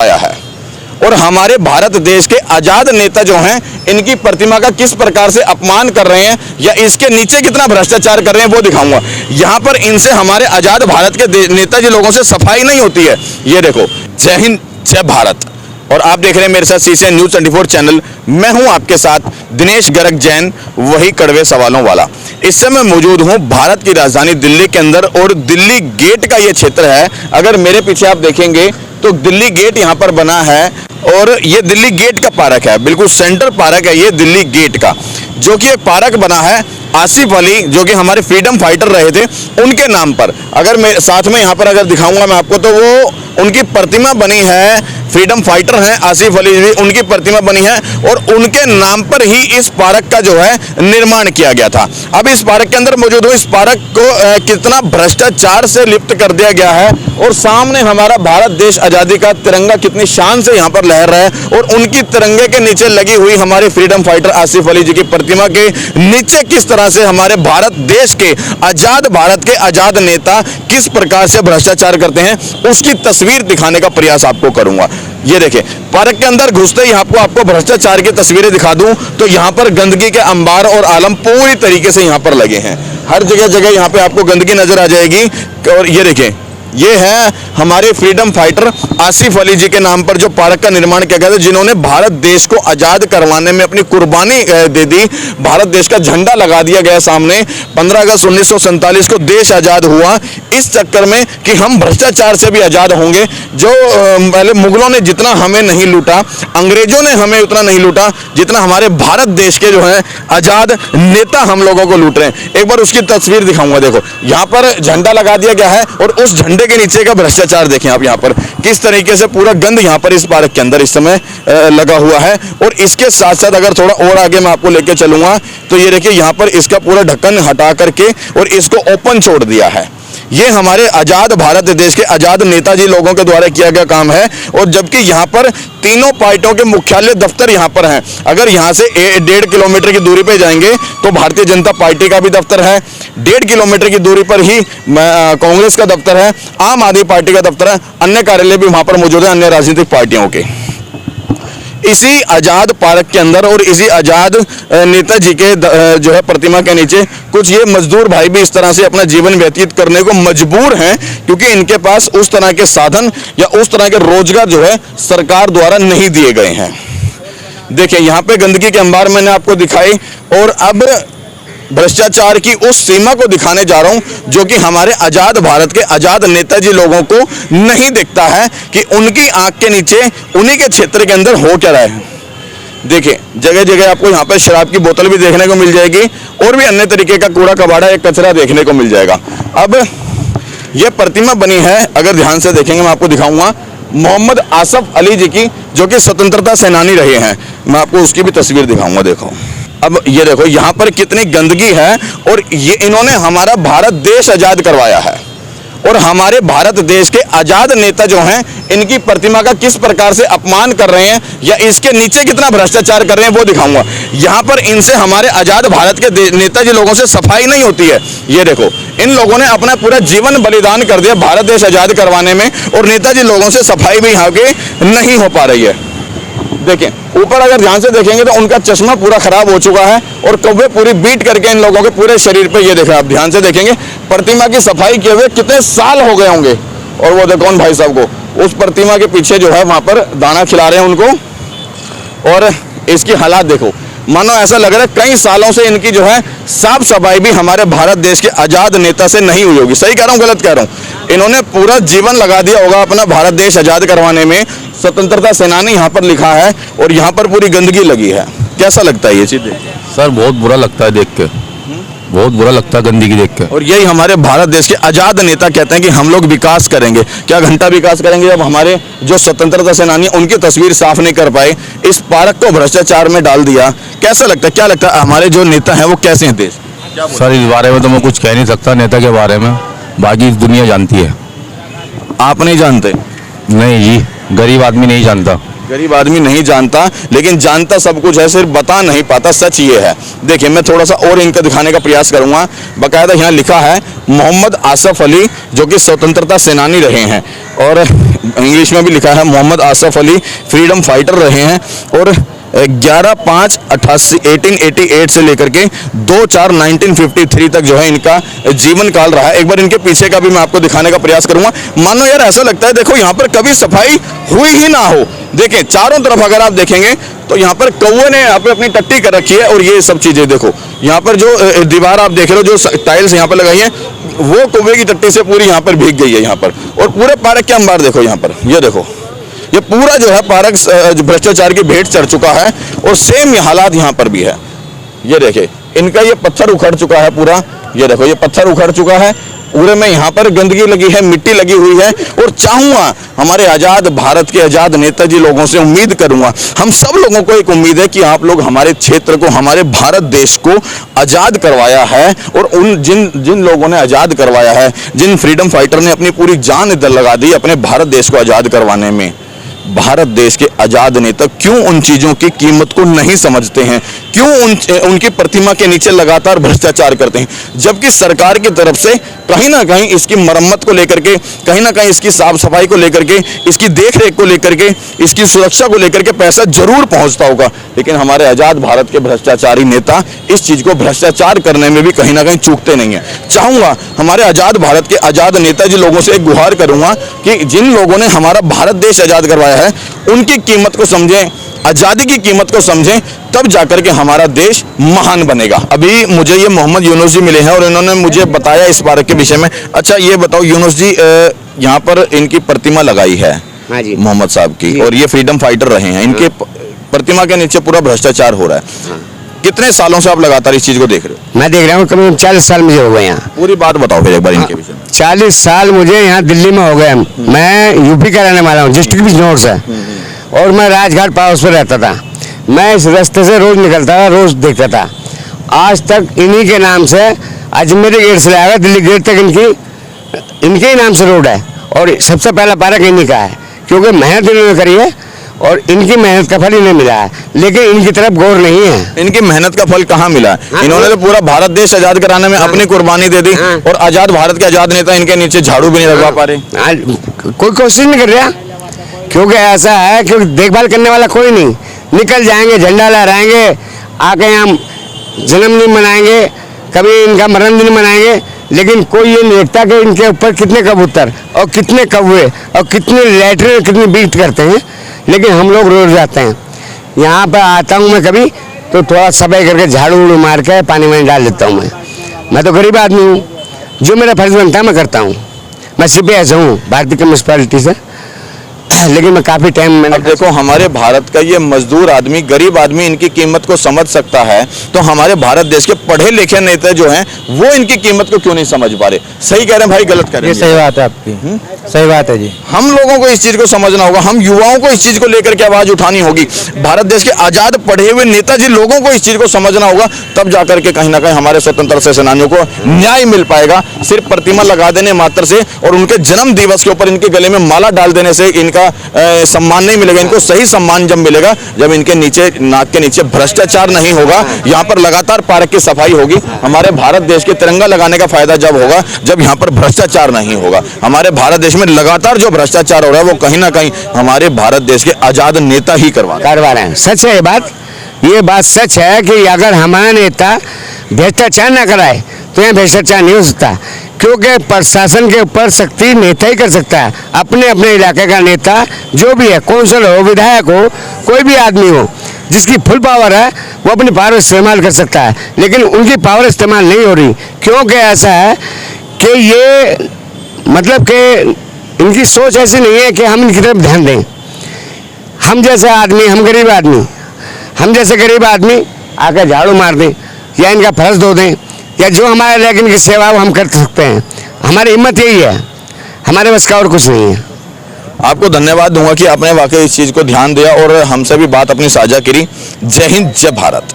आया है और हमारे भारत देश के आजाद नेता जो हैं इनकी प्रतिमा का किस प्रकार से अपमान कर रहे हैं या इसके नीचे कितना भ्रष्टाचार कर रहे हैं वो दिखाऊंगा। यहाँ पर इनसे हमारे आजाद भारत के नेताजी लोगों से सफाई नहीं होती है। ये देखो, जय हिंद जय भारत। और आप देख रहे हैं मेरे साथ सीसीएन न्यूज़ 24 चैनल। मैं हूं आपके साथ दिनेश गर्ग जैन, वही कड़वे सवालों वाला। इस समय मौजूद हूं भारत की राजधानी दिल्ली के अंदर और दिल्ली गेट का ये क्षेत्र है। अगर मेरे पीछे आप देखेंगे तो दिल्ली गेट यहाँ पर बना है और ये दिल्ली गेट का पार्क है, बिल्कुल सेंटर पार्क है ये दिल्ली गेट का, जो कि एक पार्क बना है आसिफ अली जो कि हमारे फ्रीडम फाइटर रहे थे उनके नाम पर। अगर मैं साथ में यहाँ पर अगर दिखाऊंगा मैं आपको तो वो उनकी प्रतिमा बनी है, फ्रीडम फाइटर हैं आसिफ अली भी, उनकी प्रतिमा बनी है और उनके नाम पर ही इस पार्क का जो है निर्माण किया गया था। अब इस पार्क के अंदर मौजूद हूँ। इस पार्क को कितना भ्रष्टाचार से लिप्त कर दिया गया है और सामने हमारा भारत देश आज़ादी का तिरंगा कितनी शान से यहाँ पर लहर रहा है और उनकी तिरंगे के नीचे लगी हुई हमारे फ्रीडम फाइटर आसिफ अली जी की प्रतिमा के नीचे किस तरह से हमारे भारत देश के आजाद भारत के आजाद नेता किस प्रकार से भ्रष्टाचार करते हैं उसकी तस्वीर दिखाने का प्रयास आपको करूंगा। ये देखिए, पार्क के अंदर घुसते ही आपको भ्रष्टाचार की तस्वीरें दिखा दूं तो यहाँ पर गंदगी के अंबार और आलम पूरी तरीके से यहाँ पर लगे हैं। हर जगह जगह यहाँ पे आपको गंदगी नजर आ जाएगी। और ये देखिए, ये है हमारे फ्रीडम फाइटर आसिफ अली जी के नाम पर जो पार्क का निर्माण किया गया था, जिन्होंने भारत देश को आज़ाद करवाने में अपनी कुर्बानी दे दी। भारत देश का झंडा लगा दिया गया सामने। 15 अगस्त 1947 को देश आज़ाद हुआ इस चक्कर में कि हम भ्रष्टाचार से भी आज़ाद होंगे। जो पहले मुगलों ने जितना हमें नहीं लूटा, अंग्रेजों ने हमें उतना नहीं लूटा जितना हमारे भारत देश के जो है आज़ाद नेता हम लोगों को लूट रहे हैं। एक बार उसकी तस्वीर दिखाऊंगा। देखो, यहाँ पर झंडा लगा दिया गया है और उस झंडे के नीचे का भ्रष्टाचार देखें आप। यहाँ पर किस तरीके से पूरा गंद यहाँ पर इस पार्क के अंदर इस समय लगा हुआ है। और इसके साथ साथ अगर थोड़ा और आगे मैं आपको लेके चलूंगा तो ये देखिए, यहाँ पर इसका पूरा ढक्कन हटा करके और इसको ओपन छोड़ दिया है। ये हमारे आजाद भारत देश के आजाद नेताजी लोगों के द्वारा किया गया काम है। और जबकि यहाँ पर तीनों पार्टियों के मुख्यालय दफ्तर यहाँ पर हैं। अगर यहाँ से 1.5 किलोमीटर की दूरी पे जाएंगे तो भारतीय जनता पार्टी का भी दफ्तर है। 1.5 किलोमीटर की दूरी पर ही कांग्रेस का दफ्तर है, आम आदमी पार्टी का दफ्तर है, अन्य कार्यालय भी वहाँ पर मौजूद है अन्य राजनीतिक पार्टियों के। इसी आजाद पार्क के अंदर और इसी आजाद नेताजी के जो है प्रतिमा के नीचे कुछ ये मजदूर भाई भी इस तरह से अपना जीवन व्यतीत करने को मजबूर हैं क्योंकि इनके पास उस तरह के साधन या उस तरह के रोजगार जो है सरकार द्वारा नहीं दिए गए हैं। देखिए, यहाँ पे गंदगी के अंबार मैंने आपको दिखाई और अब भ्रष्टाचार की उस सीमा को दिखाने जा रहा हूं जो कि हमारे आजाद भारत के आजाद नेताजी लोगों को नहीं दिखता है कि उनकी आंख के नीचे उन्हीं के क्षेत्र के अंदर हो क्या रहा है। देखिए, जगह जगह आपको यहाँ पर शराब की बोतल भी देखने को मिल जाएगी और भी अन्य तरीके का कूड़ा कबाड़ा या कचरा देखने को मिल जाएगा। अब यह प्रतिमा बनी है, अगर ध्यान से देखेंगे मैं आपको दिखाऊंगा, मोहम्मद आसफ अली जी की, जो कि स्वतंत्रता सेनानी रहे हैं। मैं आपको उसकी भी तस्वीर दिखाऊंगा। देखो, अब ये देखो यहाँ पर कितनी गंदगी है और ये इन्होंने हमारा भारत देश आजाद करवाया है और हमारे भारत देश के आजाद नेता जो हैं इनकी प्रतिमा का किस प्रकार से अपमान कर रहे हैं या इसके नीचे कितना भ्रष्टाचार कर रहे हैं वो दिखाऊंगा। यहाँ पर इनसे हमारे आजाद भारत के नेताजी लोगों से सफाई नहीं होती है। ये देखो, इन लोगों ने अपना पूरा जीवन बलिदान कर दिया भारत देश आजाद करवाने में और नेताजी लोगों से सफाई भी यहाँ के नहीं हो पा रही है। देखें, ऊपर अगर ध्यान से देखेंगे तो उनका चश्मा पूरा खराब हो चुका है और कब्बे पूरी बीट करके इन लोगों के पूरे शरीर पे, ये देखें आप ध्यान से देखेंगे, प्रतिमा की सफाई किए हुए कितने साल हो गए होंगे। और वो देखो उन भाई साहब को उस प्रतिमा के पीछे जो है वहां पर दाना खिला रहे हैं उनको। और इसकी हालात देखो, मानो ऐसा लग रहा है कई सालों से इनकी जो है साफ सफाई भी हमारे भारत देश के आजाद नेता से नहीं हुई होगी। सही कह रहा हूँ गलत कह रहा हूँ? इन्होंने पूरा जीवन लगा दिया होगा अपना भारत देश आजाद करवाने में। स्वतंत्रता सेनानी यहाँ पर लिखा है और यहाँ पर पूरी गंदगी लगी है। कैसा लगता है ये चीज? सर बहुत बुरा लगता है देख के, बहुत बुरा लगता है गंदगी देख के। और यही हमारे भारत देश के आजाद नेता कहते हैं कि हम लोग विकास करेंगे। क्या घंटा विकास करेंगे जब हमारे जो स्वतंत्रता सेनानी उनकी तस्वीर साफ नहीं कर पाए, इस पार्क को भ्रष्टाचार में डाल दिया। कैसा लगता है, क्या लगता है हमारे जो नेता हैं वो कैसे हैं देश? सर इस बारे में तो मैं कुछ कह नहीं सकता नेता के बारे में, बाकी दुनिया जानती है। आप नहीं जानते? नहीं जी। गरीब आदमी नहीं जानता। गरीब आदमी नहीं जानता, लेकिन जानता सब कुछ है, सिर्फ बता नहीं पाता। सच ये है। देखिए, मैं थोड़ा सा और इनका दिखाने का प्रयास करूंगा। बाकायदा यहाँ लिखा है मोहम्मद आसफ अली, जो कि स्वतंत्रता सेनानी रहे हैं, और इंग्लिश में भी लिखा है मोहम्मद आसफ अली फ्रीडम फाइटर रहे हैं, और 11/5/1888 से लेकर के 2/4/1953 तक जो है इनका जीवन काल रहा है। एक बार इनके पीछे का भी मैं आपको दिखाने का प्रयास करूंगा। मानो यार ऐसा लगता है, देखो यहाँ पर कभी सफाई हुई ही ना हो। देखें चारों तरफ अगर आप देखेंगे तो यहाँ पर कौवे ने यहाँ पे अपनी टट्टी कर रखी है, और ये सब चीजें देखो। यहाँ पर जो दीवार आप देख रहे हो, जो टाइल्स यहाँ पर लगाई है, वो कौवे की टट्टी से पूरी यहाँ पर भीग गई है यहाँ पर। और पूरे पार्क के अंबार देखो, यहाँ पर ये देखो, ये पूरा जो है पार्क भ्रष्टाचार की भेंट चढ़ चुका है। और सेम ये हालात यहाँ पर भी है। ये देखे, इनका ये पत्थर उखड़ चुका है पूरा। ये देखो, ये पत्थर उखड़ चुका है पूरे में, यहाँ पर गंदगी लगी है, मिट्टी लगी हुई है। और चाहूंगा हमारे आजाद भारत के आजाद नेताजी लोगों से उम्मीद करूंगा, हम सब लोगों को एक उम्मीद है कि आप लोग हमारे क्षेत्र को, हमारे भारत देश को आजाद करवाया है। और उन जिन लोगों ने आजाद करवाया है, जिन फ्रीडम फाइटर ने अपनी पूरी जान लगा दी अपने भारत देश को आजाद करवाने में, भारत देश के आजाद नेता क्यों उन चीजों की कीमत को नहीं समझते हैं? क्यों उनकी प्रतिमा के नीचे लगातार भ्रष्टाचार करते हैं? जबकि सरकार की तरफ से कहीं ना कहीं इसकी मरम्मत को लेकर के, कहीं ना कहीं इसकी साफ सफाई को लेकर के, इसकी देखरेख को लेकर के, इसकी सुरक्षा को लेकर के पैसा जरूर पहुंचता होगा। लेकिन हमारे आजाद भारत के भ्रष्टाचारी नेता इस चीज को भ्रष्टाचार करने में भी कहीं ना कहीं चूकते नहीं है। चाहूंगा हमारे आजाद भारत के आजाद नेताजी लोगों से एक गुहार करूंगा कि जिन लोगों ने हमारा भारत देश आजाद करवाया है, उनकी कीमत को समझें, आजादी की कीमत को समझें, तब जाकर के हमारा देश महान बनेगा। अभी मुझे ये मोहम्मद यूनुस जी मिले हैं और इन्होंने मुझे बताया इस पार्क के विषय में। अच्छा ये बताओ यूनुस जी, यहाँ पर इनकी प्रतिमा लगाई है मोहम्मद साहब की, और ये फ्रीडम फाइटर रहे हैं, इनके प्रतिमा के नीचे पूरा भ्रष्टाचार हो रहा है। कितने सालों से आप लगातार इस चीज को देख रहे हो? मैं देख रहा हूँ, करीब 40 साल मुझे हो गए यहाँ। पूरी बात बताओ फिर एक बार इनके विषय में। 40 साल मुझे यहाँ दिल्ली में हो गए। मैं यूपी का रहने वाला हूँ, डिस्ट्रिक्ट बिजनौर से, और मैं राजघाट पास पर रहता था। मैं इस रास्ते से रोज निकलता था, रोज देखता था। आज तक इन्हीं के नाम से अजमेरी गेट से लाया दिल्ली गेट तक इनके ही नाम से रोड है, और सबसे पहला पार्क इन्हीं का है, क्योंकि मेहनत इन्होंने करी है और इनकी मेहनत का फल इन्हें मिला है। लेकिन इनकी तरफ गौर नहीं है। इनकी मेहनत का फल कहाँ मिला? इन्होंने तो पूरा भारत देश आजाद कराने में अपनी कुर्बानी दे दी, और आजाद भारत के आजाद नेता इनके नीचे झाड़ू भी नहीं लगवा पा रहे। कोई कोशिश नहीं कर रहा, क्योंकि ऐसा है कि देखभाल करने वाला कोई नहीं। निकल जाएंगे, झंडा लहराएंगे, आके यहाँ जन्मदिन मनाएंगे, कभी इनका मरण दिन मनाएंगे, लेकिन कोई ये नहीं देखता कि इनके ऊपर कितने कबूतर और कितने कौवे और कितने लैटरिन, कितनी बीट करते हैं। लेकिन हम लोग रोज जाते हैं, यहाँ पर आता हूँ मैं कभी तो थोड़ा सफाई करके झाड़ू उड़ू मार के पानी वानी डाल देता हूँ। मैं तो गरीब आदमी हूँ, जो मेरा फर्ज बनता है मैं करता हूँ। मैं सिर्फ ऐसा हूँ भारतीय कम्युनिस्ट पार्टी से, लेकिन मैं काफी टाइम मैंने। अब देखो हमारे भारत का ये मजदूर आदमी, गरीब आदमी इनकी कीमत को समझ सकता है, तो हमारे भारत देश के पढ़े लिखे नेता जो हैं वो इनकी कीमत को क्यों नहीं समझ पा रहे? सही कह रहे हैं भाई, गलत कह रहे हैं? ये सही बात है आपकी, सही बात है जी। हम लोगों को इस चीज को समझना होगा, हम युवाओं को इस चीज को लेकर के आवाज उठानी होगी। भारत देश के आजाद पढ़े हुए नेताजी लोगों को इस चीज को समझना होगा, तब जाकर के कहीं ना कहीं हमारे स्वतंत्रता से सेनानियों को न्याय मिल पाएगा। सिर्फ प्रतिमा लगा देने मात्र से और उनके जन्म दिवस के ऊपर इनके गले में माला डाल देने से इनका सम्मान नहीं मिलेगा। इनको सही सम्मान जब मिलेगा जब इनके नीचे, नाक के नीचे भ्रष्टाचार नहीं होगा, यहाँ पर लगातार पार्क की सफाई होगी। हमारे भारत देश के तिरंगा लगाने का फायदा जब होगा जब यहाँ पर भ्रष्टाचार नहीं होगा। हमारे भारत देश में लगातार जो भ्रष्टाचार हो रहा है वो कहीं ना कहीं हमारे भारत देश के आजाद नेता ही करवा रहे हैं। सच है ये बात सच है कि अगर हमारा नेता भ्रष्टाचार ना कराए तो यहाँ भ्रष्टाचार नहीं हो सकता, क्योंकि प्रशासन के ऊपर सख्ती नेता ही कर सकता है। अपने अपने इलाके का नेता जो भी है, कौंसल हो, विधायक हो, कोई भी आदमी हो, जिसकी फुल पावर है वो अपनी पावर इस्तेमाल कर सकता है। लेकिन उनकी पावर इस्तेमाल नहीं हो रही, क्योंकि ऐसा है कि ये मतलब कि इनकी सोच ऐसी नहीं है कि हम इनकी तरफ ध्यान दें। हम जैसे आदमी, हम गरीब आदमी, हम जैसे गरीब आदमी आकर झाड़ू मार दें या इनका फर्ज धो दें या जो हमारे लेकिन की सेवा वो हम कर सकते हैं। हमारी हिम्मत यही है, हमारे बस का और कुछ नहीं है। आपको धन्यवाद दूंगा कि आपने वाकई इस चीज़ को ध्यान दिया और हमसे भी बात अपनी साझा करी। जय हिंद, जय भारत।